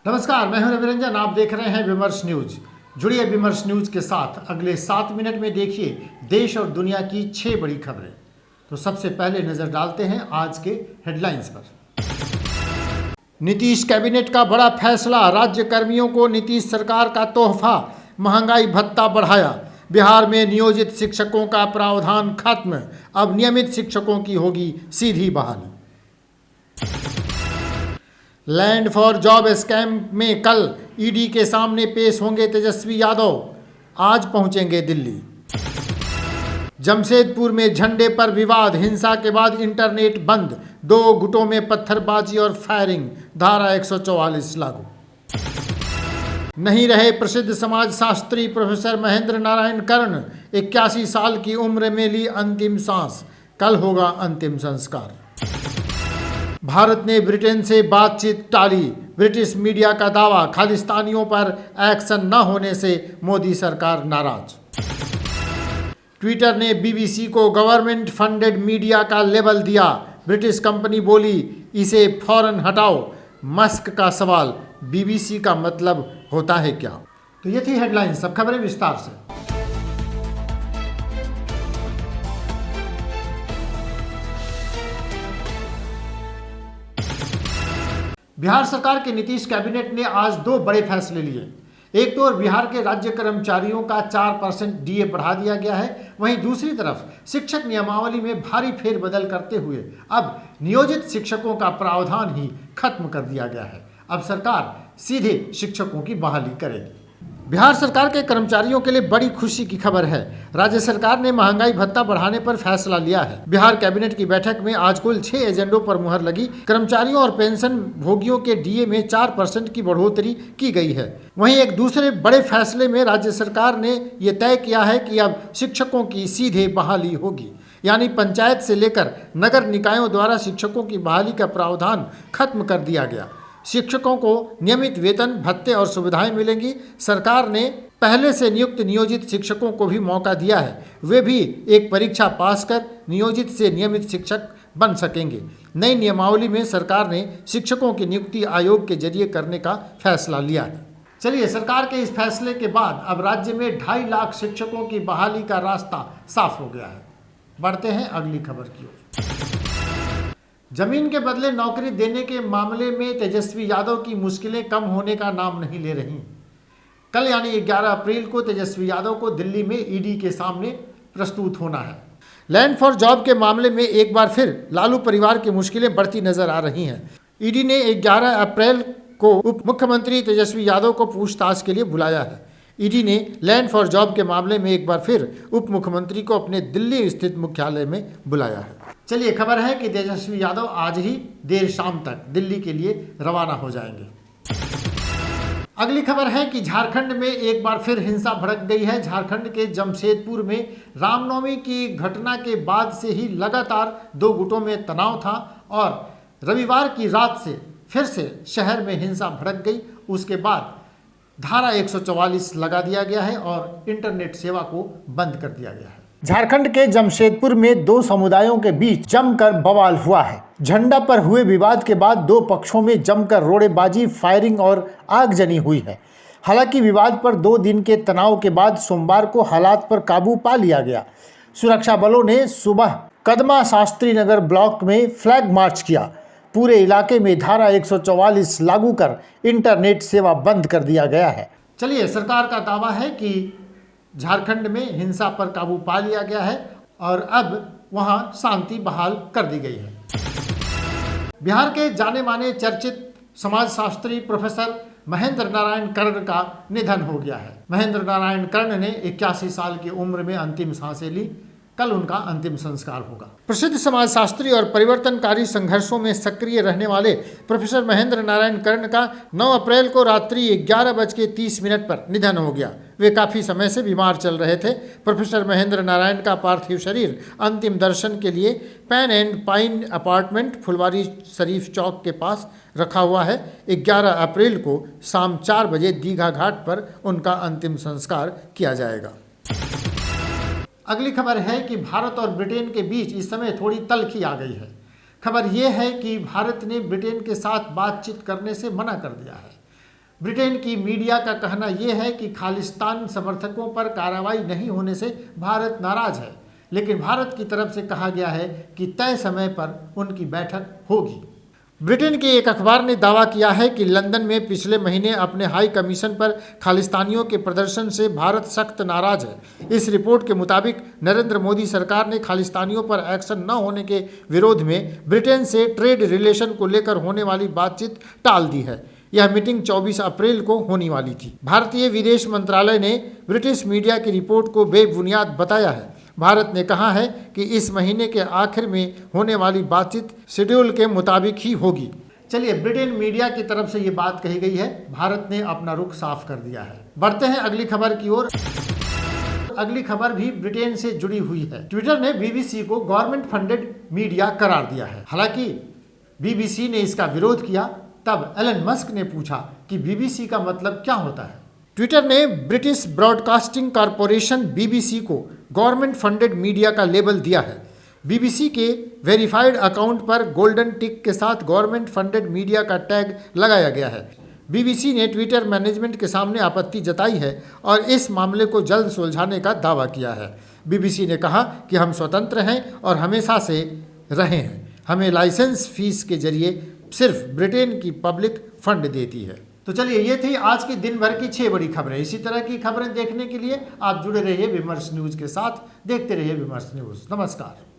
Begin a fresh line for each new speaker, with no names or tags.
नमस्कार, मैं हूं रविरंजन। आप देख रहे हैं विमर्श न्यूज। जुड़िए विमर्श न्यूज के साथ। अगले 7 मिनट में देखिए देश और दुनिया की 6 बड़ी खबरें। तो सबसे पहले नजर डालते हैं आज के हेडलाइंस पर। नीतीश कैबिनेट का बड़ा फैसला, राज्य कर्मियों को नीतीश सरकार का तोहफा, महंगाई भत्ता बढ़ाया। बिहार में नियोजित शिक्षकों का प्रावधान खत्म, अब नियमित शिक्षकों की होगी सीधी बहाली। लैंड फॉर जॉब स्कैम में कल ईडी के सामने पेश होंगे तेजस्वी यादव, आज पहुंचेंगे दिल्ली। जमशेदपुर में झंडे पर विवाद, हिंसा के बाद इंटरनेट बंद, 2 गुटों में पत्थरबाजी और फायरिंग, धारा 144 लागू। नहीं रहे प्रसिद्ध समाजशास्त्री प्रोफेसर महेंद्र नारायण कर्ण, 81 साल की उम्र में ली अंतिम सांस, कल होगा अंतिम संस्कार। भारत ने ब्रिटेन से बातचीत टाली, ब्रिटिश मीडिया का दावा, खालिस्तानियों पर एक्शन न होने से मोदी सरकार नाराज। ट्विटर ने बीबीसी को गवर्नमेंट फंडेड मीडिया का लेबल दिया, ब्रिटिश कंपनी बोली इसे फौरन हटाओ। मस्क का सवाल, बीबीसी का मतलब होता है क्या? तो ये थी हेडलाइन, सब खबरें विस्तार से। बिहार सरकार के नीतीश कैबिनेट ने आज 2 बड़े फैसले लिए। एक तो बिहार के राज्य कर्मचारियों का 4% डीए बढ़ा दिया गया है, वहीं दूसरी तरफ शिक्षक नियमावली में भारी फेरबदल करते हुए अब नियोजित शिक्षकों का प्रावधान ही खत्म कर दिया गया है। अब सरकार सीधे शिक्षकों की बहाली करेगी। बिहार सरकार के कर्मचारियों के लिए बड़ी खुशी की खबर है। राज्य सरकार ने महंगाई भत्ता बढ़ाने पर फैसला लिया है। बिहार कैबिनेट की बैठक में आज कुल 6 एजेंडों पर मुहर लगी। कर्मचारियों और पेंशन भोगियों के डीए में 4% की बढ़ोतरी की गई है। वहीं एक दूसरे बड़े फैसले में राज्य सरकार ने ये तय किया है कि अब शिक्षकों की सीधे बहाली होगी, यानी पंचायत से लेकर नगर निकायों द्वारा शिक्षकों की बहाली का प्रावधान खत्म कर दिया गया। शिक्षकों को नियमित वेतन, भत्ते और सुविधाएं मिलेंगी। सरकार ने पहले से नियुक्त नियोजित शिक्षकों को भी मौका दिया है, वे भी एक परीक्षा पास कर नियोजित से नियमित शिक्षक बन सकेंगे। नई नियमावली में सरकार ने शिक्षकों की नियुक्ति आयोग के जरिए करने का फैसला लिया है। चलिए, सरकार के इस फैसले के बाद अब राज्य में 2.5 लाख शिक्षकों की बहाली का रास्ता साफ हो गया है। बढ़ते हैं अगली खबर की ओर। जमीन के बदले नौकरी देने के मामले में तेजस्वी यादव की मुश्किलें कम होने का नाम नहीं ले रही। कल यानी 11 अप्रैल को तेजस्वी यादव को दिल्ली में ईडी के सामने प्रस्तुत होना है। लैंड फॉर जॉब के मामले में एक बार फिर लालू परिवार की मुश्किलें बढ़ती नजर आ रही हैं। ईडी ने 11 अप्रैल को उप मुख्यमंत्री तेजस्वी यादव को पूछताछ के लिए बुलाया है। ईडी ने लैंड फॉर जॉब के मामले में एक बार फिर उप मुख्यमंत्री को अपने दिल्ली स्थित मुख्यालय में बुलाया है। चलिए, खबर है कि तेजस्वी यादव आज ही देर शाम तक दिल्ली के लिए रवाना हो जाएंगे। अगली खबर है कि झारखंड में एक बार फिर हिंसा भड़क गई है। झारखंड के जमशेदपुर में रामनवमी की घटना के बाद से ही लगातार 2 गुटों में तनाव था और रविवार की रात से फिर से शहर में हिंसा भड़क गई। उसके बाद धारा 144 लगा दिया गया है और इंटरनेट सेवा को बंद कर दिया गया है। झारखंड के जमशेदपुर में 2 समुदायों के बीच जमकर बवाल हुआ है। झंडा पर हुए विवाद के बाद 2 पक्षों में जमकर रोड़ेबाजी, फायरिंग और आगजनी हुई है। हालांकि विवाद पर 2 दिन के तनाव के बाद सोमवार को हालात पर काबू पा लिया गया। सुरक्षा बलों ने सुबह कदमा शास्त्री नगर ब्लॉक में फ्लैग मार्च किया। पूरे इलाके में धारा 144 लागू कर इंटरनेट सेवा बंद कर दिया गया है। चलिए, सरकार का दावा है कि झारखंड में हिंसा पर काबू पा लिया गया है और अब वहां शांति बहाल कर दी गई है। बिहार के जाने माने चर्चित समाजशास्त्री प्रोफेसर महेंद्र नारायण कर्ण का निधन हो गया है। महेंद्र नारायण कर्ण ने 81 साल की उम्र में अंतिम सांसें ली। कल उनका अंतिम संस्कार होगा। प्रसिद्ध समाजशास्त्री और परिवर्तनकारी संघर्षों में सक्रिय रहने वाले प्रोफेसर महेंद्र नारायण कर्ण का 9 अप्रैल को रात्रि 11:30 पर निधन हो गया। वे काफ़ी समय से बीमार चल रहे थे। प्रोफेसर महेंद्र नारायण का पार्थिव शरीर अंतिम दर्शन के लिए pan and pine apartment Phulwari Sharif चौक के पास रखा हुआ है। 11 अप्रैल को शाम 4 बजे दीघा घाट पर उनका अंतिम संस्कार किया जाएगा। अगली खबर है कि भारत और ब्रिटेन के बीच इस समय थोड़ी तल्खी आ गई है। खबर यह है कि भारत ने ब्रिटेन के साथ बातचीत करने से मना कर दिया है। ब्रिटेन की मीडिया का कहना यह है कि खालिस्तान समर्थकों पर कार्रवाई नहीं होने से भारत नाराज है, लेकिन भारत की तरफ से कहा गया है कि तय समय पर उनकी बैठक होगी। ब्रिटेन के एक अखबार ने दावा किया है कि लंदन में पिछले महीने अपने हाई कमीशन पर खालिस्तानियों के प्रदर्शन से भारत सख्त नाराज है। इस रिपोर्ट के मुताबिक नरेंद्र मोदी सरकार ने खालिस्तानियों पर एक्शन न होने के विरोध में ब्रिटेन से ट्रेड रिलेशन को लेकर होने वाली बातचीत टाल दी है। यह मीटिंग 24 अप्रैल को होने वाली थी। भारतीय विदेश मंत्रालय ने ब्रिटिश मीडिया की रिपोर्ट को बेबुनियाद बताया है। भारत ने कहा है कि इस महीने के आखिर में होने वाली बातचीत शेड्यूल के मुताबिक ही होगी। चलिए, ब्रिटेन मीडिया की तरफ से ये बात कही गई है, भारत ने अपना रुख साफ कर दिया है। बढ़ते हैं अगली खबर की ओर। अगली खबर भी ब्रिटेन से जुड़ी हुई है। ट्विटर ने बीबीसी को गवर्नमेंट फंडेड मीडिया करार दिया है। हालांकि बीबीसी ने इसका विरोध किया, तब एलन मस्क ने पूछा कि बीबीसी का मतलब क्या होता है। ट्विटर ने ब्रिटिश ब्रॉडकास्टिंग कॉरपोरेशन बीबीसी को गवर्नमेंट फंडेड मीडिया का लेबल दिया है। बीबीसी के वेरीफाइड अकाउंट पर गोल्डन टिक के साथ गवर्नमेंट फंडेड मीडिया का टैग लगाया गया है। बीबीसी ने ट्विटर मैनेजमेंट के सामने आपत्ति जताई है और इस मामले को जल्द सुलझाने का दावा किया है। बीबीसी ने कहा कि हम स्वतंत्र हैं और हमेशा से रहे हैं। हमें लाइसेंस फीस के जरिए सिर्फ ब्रिटेन की पब्लिक फंड देती है। तो चलिए, ये थी आज की दिन भर की 6 बड़ी खबरें। इसी तरह की खबरें देखने के लिए आप जुड़े रहिए विमर्श न्यूज़ के साथ। देखते रहिए विमर्श न्यूज़। नमस्कार।